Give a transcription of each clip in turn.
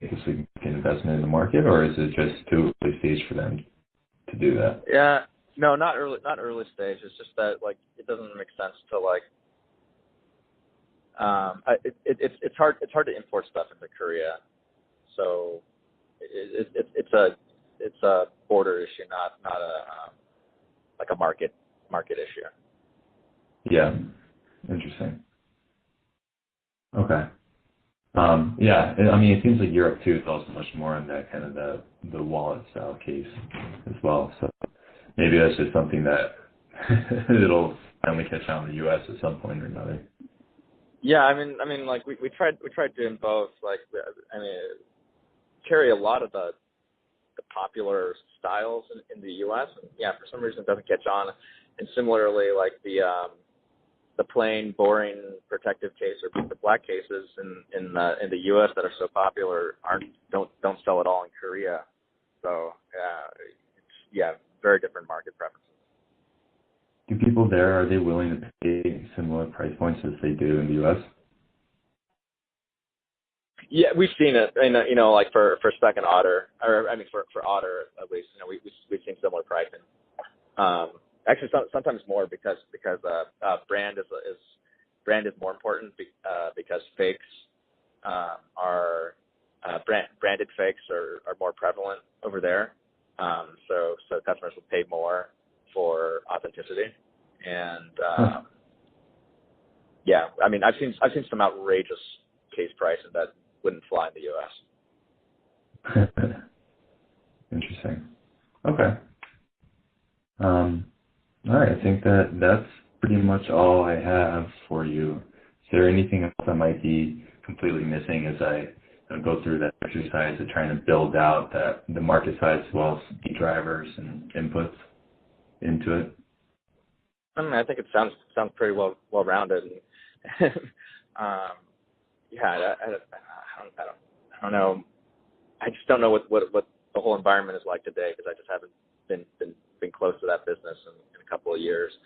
make a significant investment in the market, or is it just too early stage for them to do that? Yeah, no, not early stage. It's just that like it doesn't make sense to like. It's hard to import stuff into Korea, so it's a border issue, not a like a market issue. Yeah, interesting. Okay. Yeah, I mean, it seems like Europe too is also much more on that kind of the wallet style case as well. So maybe that's just something that it'll finally catch on in the U.S. at some point or another. Yeah, I mean, like we tried doing both. Like, I mean, carry a lot of the popular styles in the U.S. And yeah, for some reason it doesn't catch on. And similarly, like the plain, boring protective case or the black cases in the U.S. that are so popular don't sell at all in Korea. So yeah, very different market preferences. Do people there, are they willing to pay similar price points as they do in the U.S.? Yeah, we've seen it, and like for second Otter, or I mean for Otter at least, we've seen similar pricing. Actually, sometimes more because brand is more important because fakes are branded fakes are more prevalent over there. So customers will pay more for authenticity, and yeah, I mean I've seen some outrageous case pricing that wouldn't fly in the U.S. Interesting. Okay. All right. I think that's pretty much all I have for you. Is there anything else I might be completely missing as I go through that exercise of trying to build out the market size as well as key drivers and inputs into it? I mean, I think it sounds pretty well rounded. Yeah, I don't know. I just don't know what the whole environment is like today because I just haven't been close to that business in a couple of years.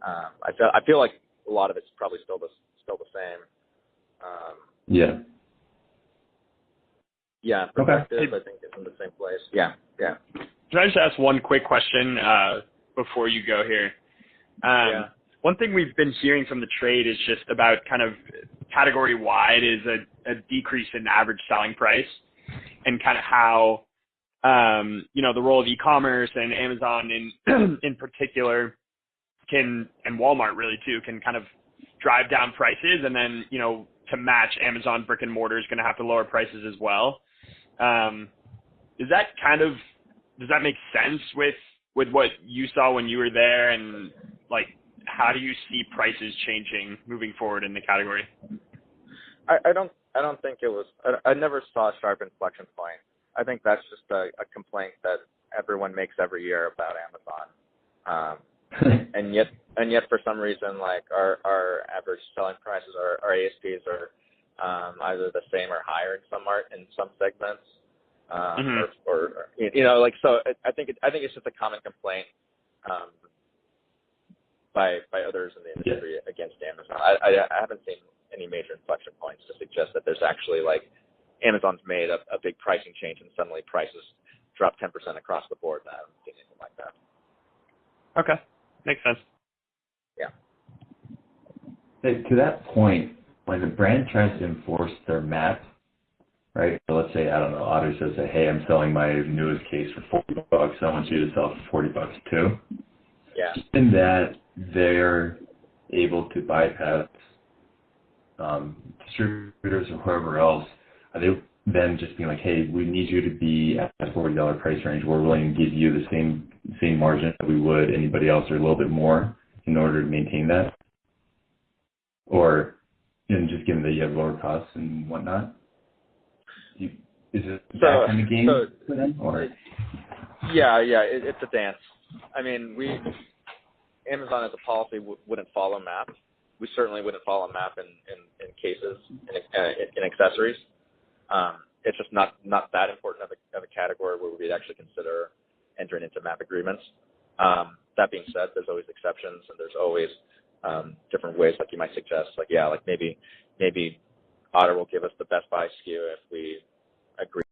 I feel like a lot of it's probably still the same. Yeah. Yeah. Perspective, okay. I think it's in the same place. Yeah. Can I just ask one quick question before you go here? Yeah. One thing we've been hearing from the trade is just about kind of category-wide is a decrease in average selling price and kind of how, the role of e-commerce and Amazon in particular and Walmart really too, can kind of drive down prices. And then, to match Amazon brick and mortar is going to have to lower prices as well. Does that make sense with what you saw when you were there? And like, how do you see prices changing moving forward in the category? I don't think it was. I never saw a sharp inflection point. I think that's just a complaint that everyone makes every year about Amazon. and yet for some reason, like our average selling prices, our ASPs are either the same or higher in some segments. Or so I think it's just a common complaint by others in the industry against Amazon. I haven't seen any major inflection points to suggest that there's actually like Amazon's made a big pricing change and suddenly prices drop 10% across the board. I haven't seen anything like that. Okay, makes sense. Yeah. Hey, to that point, when the brand tries to enforce their MAP, right? So let's say, I don't know, Otter says that, hey, I'm selling my newest case for $40. I want you to sell it for $40 too. Yeah. In that they're able to bypass distributors or whoever else, are they then just being like, hey, we need you to be at that $40 price range. We're willing to give you the same margin that we would anybody else or a little bit more in order to maintain that? Or just given that you have lower costs and whatnot? Is it that kind of game for them? Or? Yeah, it's a dance. I mean, Amazon as a policy wouldn't follow MAP. We certainly wouldn't follow MAP in cases, in accessories. It's just not that important of a category where we'd actually consider entering into MAP agreements. That being said, there's always exceptions, and there's always different ways, like you might suggest, like maybe Otter will give us the Best Buy SKU if we Agreed.